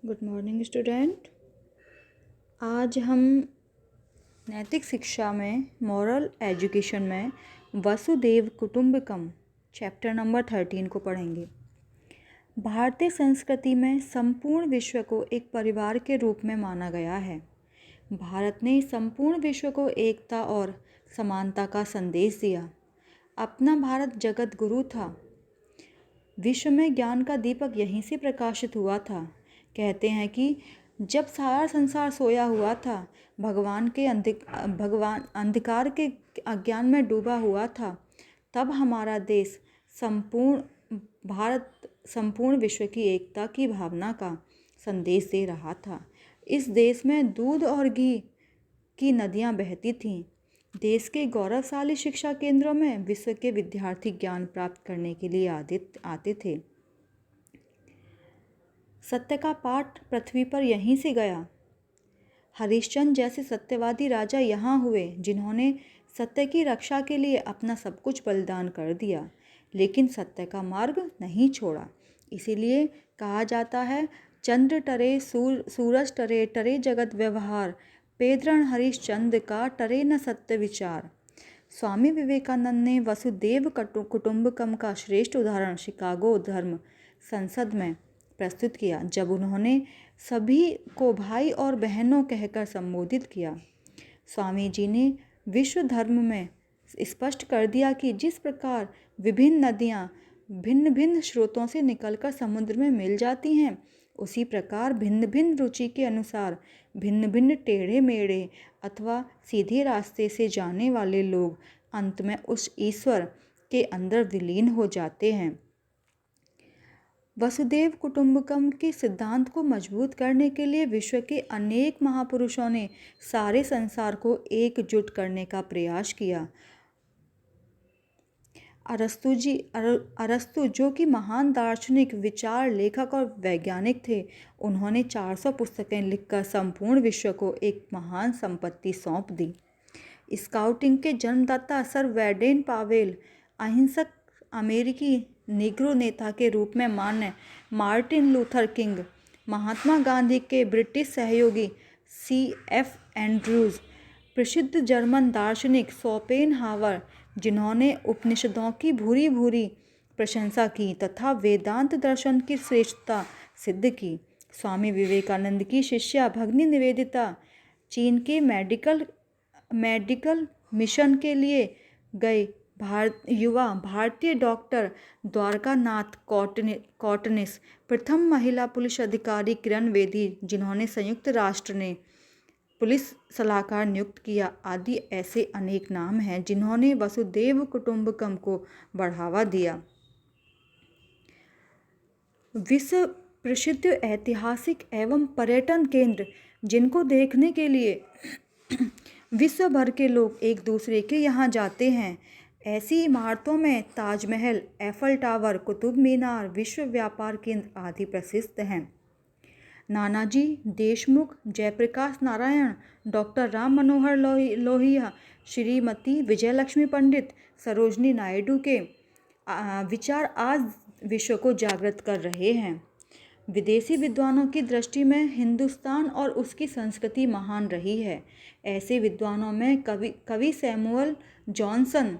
Good morning student. आज हम नैतिक शिक्षा में मॉरल एजुकेशन में वसुदेव कुटुंबकम चैप्टर नंबर 13 को पढ़ेंगे। भारतीय संस्कृति में संपूर्ण विश्व को एक परिवार के रूप में माना गया है। भारत ने संपूर्ण विश्व को एकता और समानता का संदेश दिया। अपना भारत जगत गुरु था। विश्व में ज्ञान का दीपक यहीं से प्रकाशित हुआ था। कहते हैं कि जब सारा संसार सोया हुआ था, भगवान अंधकार के अज्ञान में डूबा हुआ था, तब हमारा देश भारत संपूर्ण विश्व की एकता की भावना का संदेश दे रहा था। इस देश में दूध और घी की नदियां बहती थीं। देश के गौरवशाली शिक्षा केंद्रों में विश्व के विद्यार्थी ज्ञान प्राप्त करने के लिए आते थे। सत्य का पाठ पृथ्वी पर यहीं से गया। हरिश्चंद्र जैसे सत्यवादी राजा यहाँ हुए जिन्होंने सत्य की रक्षा के लिए अपना सब कुछ बलिदान कर दिया, लेकिन सत्य का मार्ग नहीं छोड़ा। इसीलिए कहा जाता है, चंद्र टरे सूरज टरे, टरे जगत व्यवहार, पेद्रण हरिश्चंद्र का टरे न सत्य विचार। स्वामी विवेकानंद ने वसुदेव कुटुंबकम का श्रेष्ठ उदाहरण शिकागो धर्म संसद में प्रस्तुत किया, जब उन्होंने सभी को भाई और बहनों कहकर संबोधित किया। स्वामी जी ने विश्व धर्म में स्पष्ट कर दिया कि जिस प्रकार विभिन्न नदियाँ भिन्न भिन्न स्रोतों से निकलकर समुद्र में मिल जाती हैं, उसी प्रकार भिन्न भिन्न रुचि के अनुसार भिन्न भिन्न टेढ़े मेढ़े अथवा सीधे रास्ते से जाने वाले लोग अंत में उस ईश्वर के अंदर विलीन हो जाते हैं। वसुदेव कुटुंबकम के सिद्धांत को मजबूत करने के लिए विश्व के अनेक महापुरुषों ने सारे संसार को एकजुट करने का प्रयास किया। अरस्तु जो कि महान दार्शनिक, विचार लेखक और वैज्ञानिक थे, उन्होंने 400 पुस्तकें लिखकर संपूर्ण विश्व को एक महान संपत्ति सौंप दी। स्काउटिंग के जन्मदाता सर वैडेन पावेल, अहिंसक अमेरिकी निग्रो नेता के रूप में मान्य Martin Luther king, Mahatma Gandhi के ब्रिटिश सहयोगी C.F. एंड्रूज, प्रसिद्ध जर्मन दार्शनिक शोपेनहावर जिन्होंने उपनिषदों की भूरी भूरी प्रशंसा की तथा वेदांत दर्शन की श्रेष्ठता सिद्ध की। स्वामी विवेकानंद की शिष्या भगिनी निवेदिता चीन के मेडिकल मिशन के लिए गए युवा भारतीय डॉक्टर द्वारकानाथ कॉटनिस, प्रथम महिला पुलिस अधिकारी किरण बेदी जिन्होंने संयुक्त राष्ट्र ने पुलिस सलाहकार नियुक्त किया, आदि ऐसे अनेक नाम हैं जिन्होंने वसुदेव कुटुंबकम को बढ़ावा दिया। विश्व प्रसिद्ध ऐतिहासिक एवं पर्यटन केंद्र जिनको देखने के लिए विश्व भर के लोग एक दूसरे के यहाँ जाते हैं, ऐसी इमारतों में ताजमहल, एफल टावर, कुतुब मीनार, विश्व व्यापार केंद्र आदि प्रसिद्ध हैं। नानाजी देशमुख, जयप्रकाश नारायण, डॉक्टर राम मनोहर लोहिया, श्रीमती विजयलक्ष्मी पंडित, सरोजनी नायडू के विचार आज विश्व को जागृत कर रहे हैं। विदेशी विद्वानों की दृष्टि में हिंदुस्तान और उसकी संस्कृति महान रही है। ऐसे विद्वानों में कवि सैमुअल जॉनसन,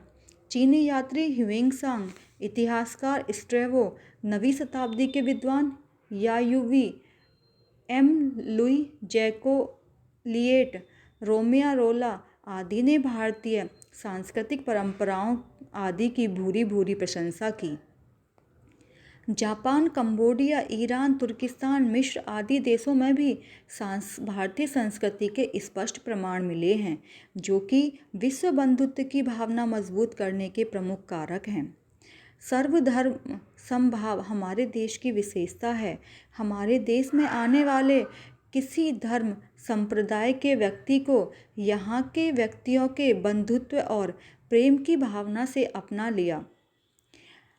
चीनी यात्री ह्यूइंगसांग, इतिहासकार स्ट्रेवो, नवीं शताब्दी के विद्वान यायुवी एम लुई जैकोलिएट, रोमिया रोला आदि ने भारतीय सांस्कृतिक परंपराओं आदि की भूरी भूरी प्रशंसा की। जापान, कंबोडिया, ईरान, तुर्किस्तान, मिस्र आदि देशों में भी भारतीय संस्कृति के स्पष्ट प्रमाण मिले हैं, जो कि विश्व बंधुत्व की भावना मजबूत करने के प्रमुख कारक हैं। सर्वधर्म समभाव हमारे देश की विशेषता है। हमारे देश में आने वाले किसी धर्म संप्रदाय के व्यक्ति को यहाँ के व्यक्तियों के बंधुत्व और प्रेम की भावना से अपना लिया।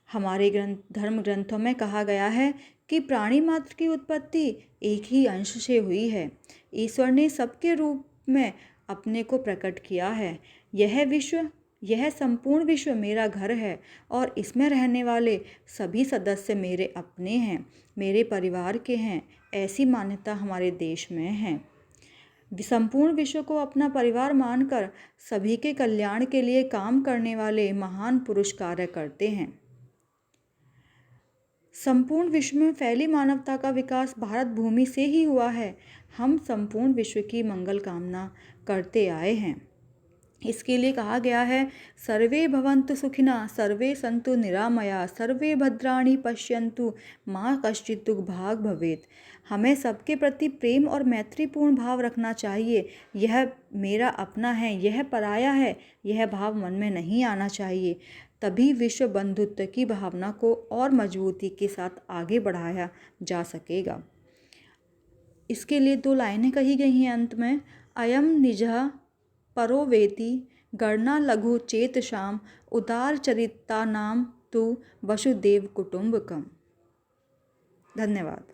हमारे धर्म ग्रंथों में कहा गया है कि प्राणी मात्र की उत्पत्ति एक ही अंश से हुई है। ईश्वर ने सबके रूप में अपने को प्रकट किया है। यह विश्व यह संपूर्ण विश्व मेरा घर है और इसमें रहने वाले सभी सदस्य मेरे अपने हैं, मेरे परिवार के हैं। ऐसी मान्यता हमारे देश में है। संपूर्ण विश्व को अपना परिवार मानकर सभी के कल्याण के लिए काम करने वाले महान पुरुष कार्य करते हैं। संपूर्ण विश्व में फैली मानवता का विकास भारत भूमि से ही हुआ है। हम संपूर्ण विश्व की मंगल कामना करते आए हैं। इसके लिए कहा गया है, सर्वे भवन्तु सुखिनः, सर्वे सन्तु निरामया, सर्वे भद्राणि पश्यन्तु, माँ कश्चित् दुर्भाग् भवेत्। हमें सबके प्रति प्रेम और मैत्रीपूर्ण भाव रखना चाहिए। यह मेरा अपना है, यह पराया है, यह भाव मन में नहीं आना चाहिए। तभी विश्व बंधुत्व की भावना को और मजबूती के साथ आगे बढ़ाया जा सकेगा। इसके लिए 2 लाइनें कही गई हैं अंत में। अयम निजः परो वेति गणना लघु चेतसाम उदार चरितानाम तु वसुदेव कुटुंबकम। धन्यवाद।